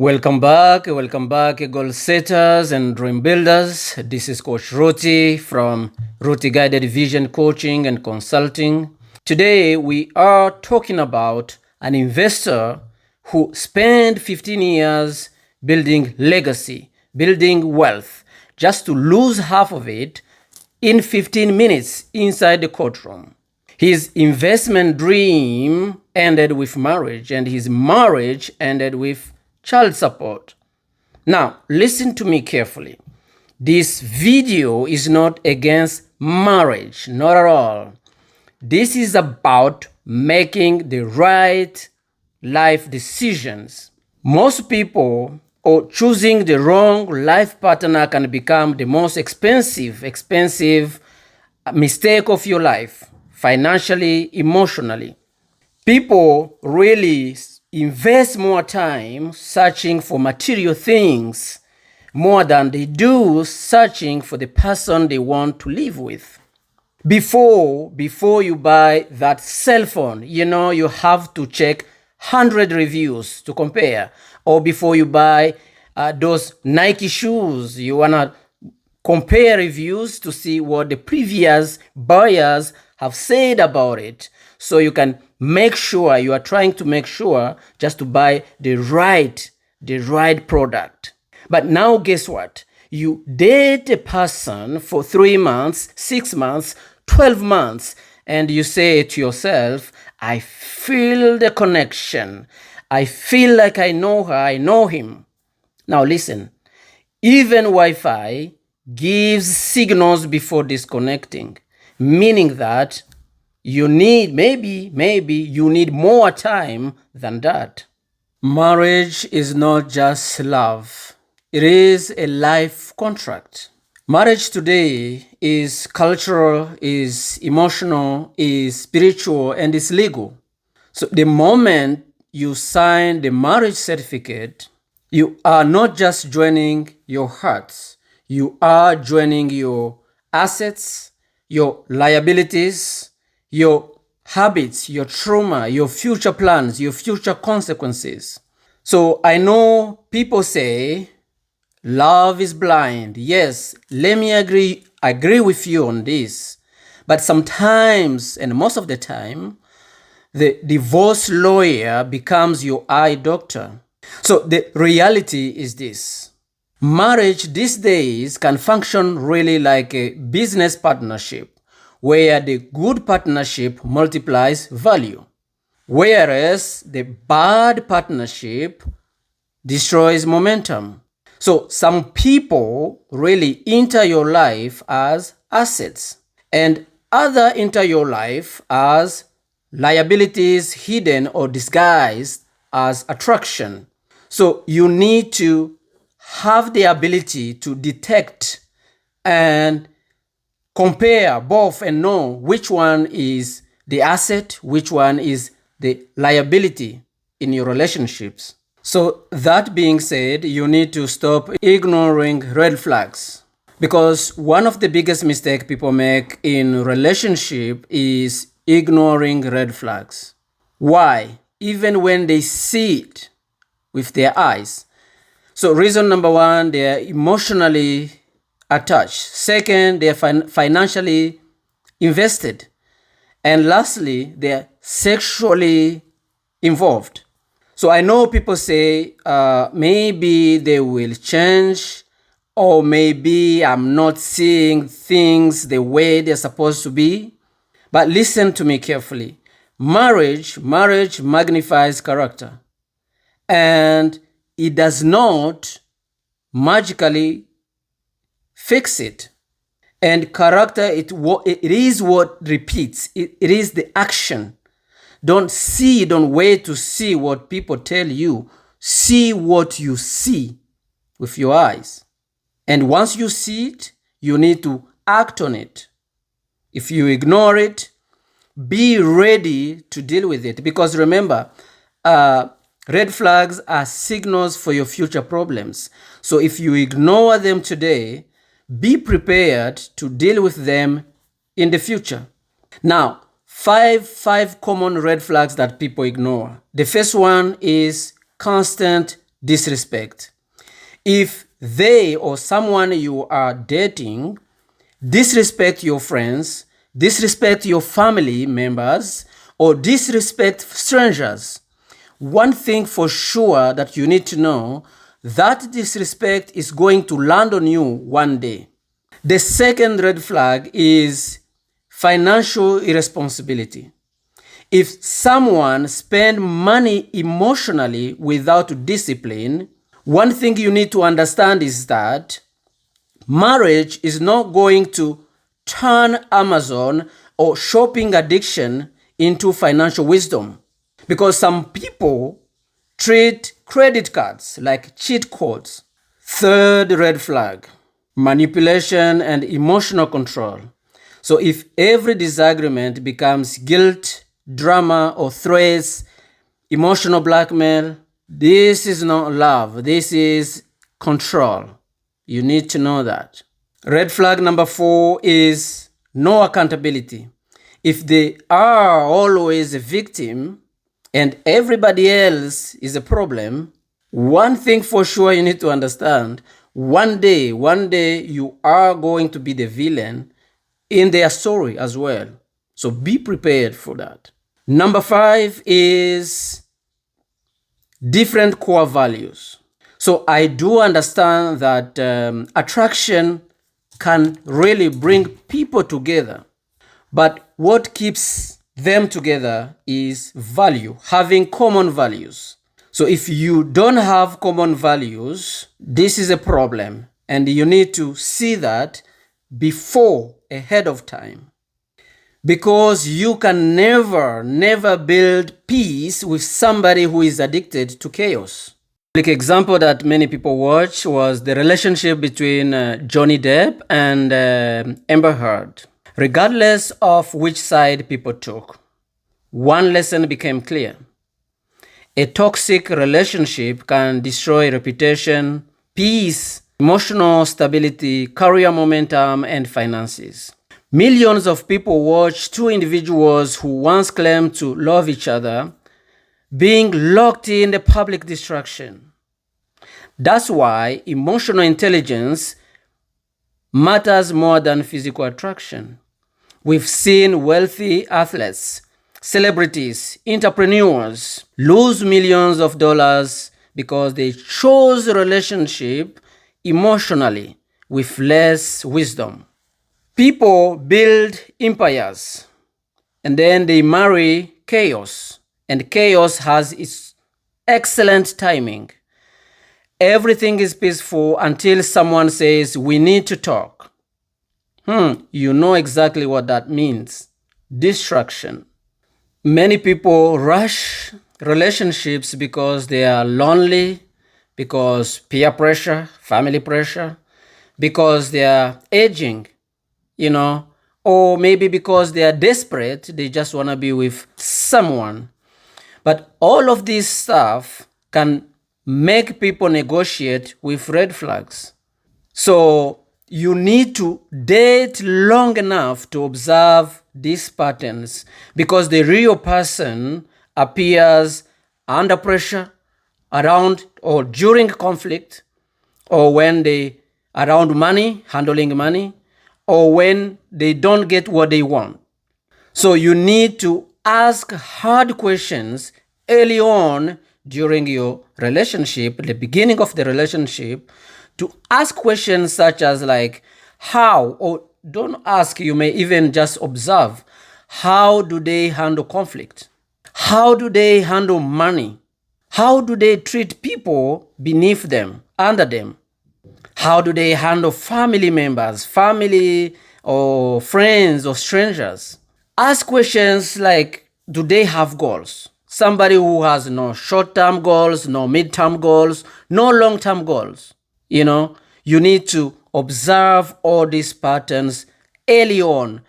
Welcome back, goal setters and dream builders. This is Coachruty from Ruti Guided Vision Coaching and Consulting. Today we are talking about an investor who spent 15 years building legacy, building wealth, just to lose half of it in 15 minutes inside the courtroom. His investment dream ended with marriage, and his marriage ended with child support. Now, listen to me carefully. This video is not against marriage, not at all. This is about making the right life decisions. Most people or choosing the wrong life partner can become the most expensive mistake of your life, financially, emotionally. People really invest more time searching for material things more than they do searching for the person they want to live with. Before you buy that cell phone, you have to check 100 reviews to compare. Or before you buy those Nike shoes, you want to compare reviews to see what the previous buyers have said about it. So you can make sure, you are trying to make sure just to buy the right product. But now guess what? You date a person for 3 months, 6 months, 12 months, and you say to yourself, I feel the connection. I feel like I know her, I know him. Now listen, even Wi-Fi gives signals before disconnecting, meaning that you need, maybe you need more time than that. Marriage is not just love. It is a life contract. Marriage today is cultural, is emotional, is spiritual, and is legal. So the moment you sign the marriage certificate, you are not just joining your hearts, you are joining your assets, your liabilities, your habits, your trauma, your future plans, your future consequences. So I know people say love is blind. Yes, let me agree with you on this. But sometimes, and most of the time, the divorce lawyer becomes your eye doctor. So the reality is this. Marriage these days can function really like a business partnership, where the good partnership multiplies value, whereas the bad partnership destroys momentum. So some people really enter your life as assets, and others enter your life as liabilities hidden or disguised as attraction. So you need to have the ability to detect and compare both and know which one is the asset, which one is the liability in your relationships. So that being said, you need to stop ignoring red flags, because one of the biggest mistakes people make in relationship is ignoring red flags. Why? Even when they see it with their eyes. So reason number one, they are emotionally attached. Second, they are financially invested. And lastly, they are sexually involved. So I know people say, maybe they will change, or maybe I'm not seeing things the way they're supposed to be. But listen to me carefully. Marriage magnifies character. And it does not magically fix it. And character, it is what repeats. It is the action. Don't wait to see what people tell you. See what you see with your eyes. And once you see it, you need to act on it. If you ignore it, be ready to deal with it. Because remember, red flags are signals for your future problems. So if you ignore them today, be prepared to deal with them in the future. Now, five common red flags that people ignore. The first one is constant disrespect. If they or someone you are dating disrespect your friends, disrespect your family members, or disrespect strangers, one thing for sure that you need to know, that disrespect is going to land on you one day. The second red flag is financial irresponsibility. If someone spends money emotionally without discipline, one thing you need to understand is that marriage is not going to turn Amazon or shopping addiction into financial wisdom. Because some people treat credit cards like cheat codes. Third red flag, manipulation and emotional control. So if every disagreement becomes guilt, drama, or threats, emotional blackmail, this is not love. This is control. You need to know that. Red flag number 4 is no accountability. If they are always a victim and everybody else is a problem, one thing for sure you need to understand, one day you are going to be the villain in their story as well. So be prepared for that. Number 5 is different core values. So I do understand that attraction can really bring people together. But what keeps them together is value, having common values. So if you don't have common values, this is a problem. And you need to see that ahead of time. Because you can never build peace with somebody who is addicted to chaos. The example that many people watch was the relationship between Johnny Depp and Amber Heard. Regardless of which side people took, one lesson became clear. A toxic relationship can destroy reputation, peace, emotional stability, career momentum, and finances. Millions of people watch two individuals who once claimed to love each other being locked in the public distraction. That's why emotional intelligence matters more than physical attraction. We've seen wealthy athletes, celebrities, entrepreneurs lose millions of dollars because they chose a relationship emotionally with less wisdom. People build empires and then they marry chaos, and chaos has its excellent timing. Everything is peaceful until someone says, "We need to talk." You know exactly what that means. Distraction. Many people rush relationships because they are lonely, because peer pressure, family pressure, because they are aging, or maybe because they are desperate, they just want to be with someone. But all of this stuff can make people negotiate with red flags. So you need to date long enough to observe these patterns, because the real person appears under pressure, around or during conflict, or when they around money, handling money, or when they don't get what they want. So you need to ask hard questions early on during your relationship, at the beginning of the relationship, to ask questions such as like how, or don't ask, you may even just observe, how do they handle conflict? How do they handle money? How do they treat people beneath them, under them? How do they handle family members, family or friends or strangers? Ask questions like, do they have goals? Somebody who has no short-term goals, no mid-term goals, no long-term goals. You need to observe all these patterns early on.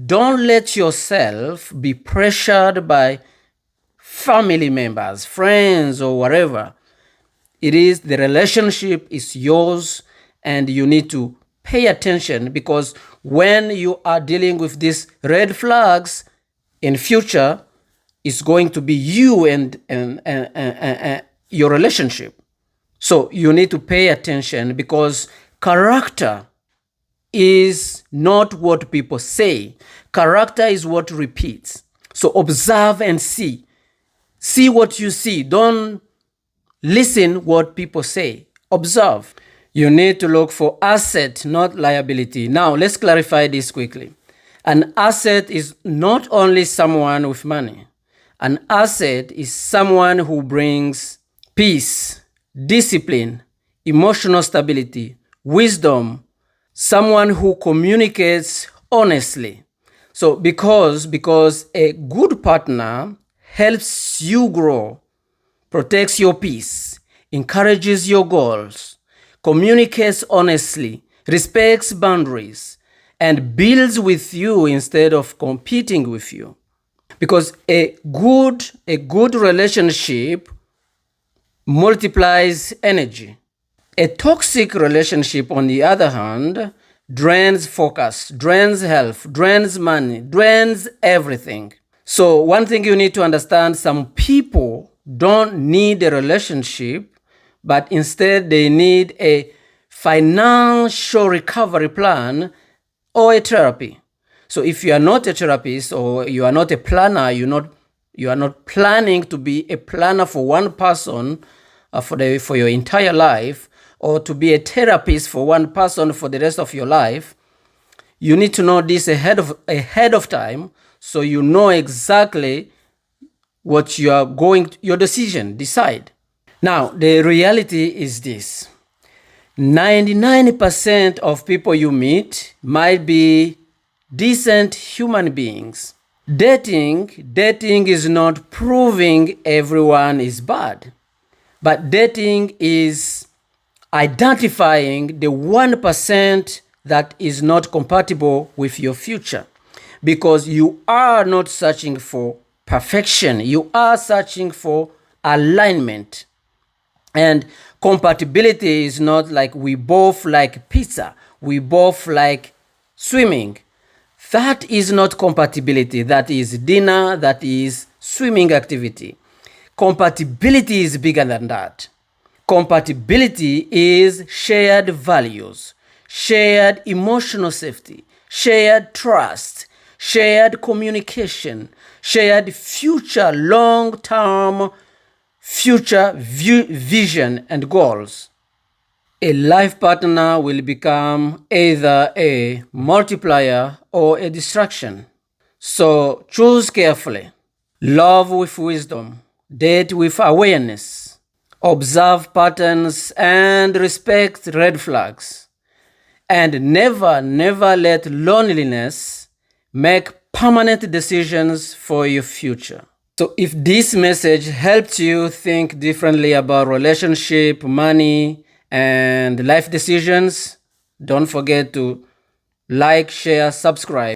Don't let yourself be pressured by family members, friends, or whatever. The relationship is yours, and you need to pay attention, because when you are dealing with these red flags in future, it's going to be you and your relationship. So you need to pay attention, because character is not what people say. Character is what repeats. So observe and see. See what you see. Don't listen what people say. Observe. You need to look for asset, not liability. Now, let's clarify this quickly. An asset is not only someone with money. An asset is someone who brings peace, discipline, emotional stability, wisdom, someone who communicates honestly. So because a good partner helps you grow, protects your peace, encourages your goals, communicates honestly, respects boundaries, and builds with you instead of competing with you. Because a good relationship multiplies energy. A toxic relationship, on the other hand, drains focus, drains health, drains money, drains everything. So one thing you need to understand, some people don't need a relationship, but instead they need a financial recovery plan or a therapy. So if you are not a therapist or you are not a planner, you are not planning to be a planner for one person for your entire life, or to be a therapist for one person for the rest of your life, you need to know this ahead of time, so you know exactly what you are going to, your decision, decide. Now, the reality is this. 99% of people you meet might be decent human beings. Dating is not proving everyone is bad, but dating is identifying the 1% that is not compatible with your future, because you are not searching for perfection, you are searching for alignment. And compatibility is not like we both like pizza, we both like swimming. That is not compatibility. That is dinner, that is swimming activity. Compatibility is bigger than that. Compatibility is shared values, shared emotional safety, shared trust, shared communication, shared future long-term future vision and goals. A life partner will become either a multiplier or a distraction. So choose carefully. Love with wisdom. Date with awareness. Observe patterns and respect red flags. And never let loneliness make permanent decisions for your future. So if this message helped you think differently about relationship, money, and life decisions, don't forget to like, share, subscribe.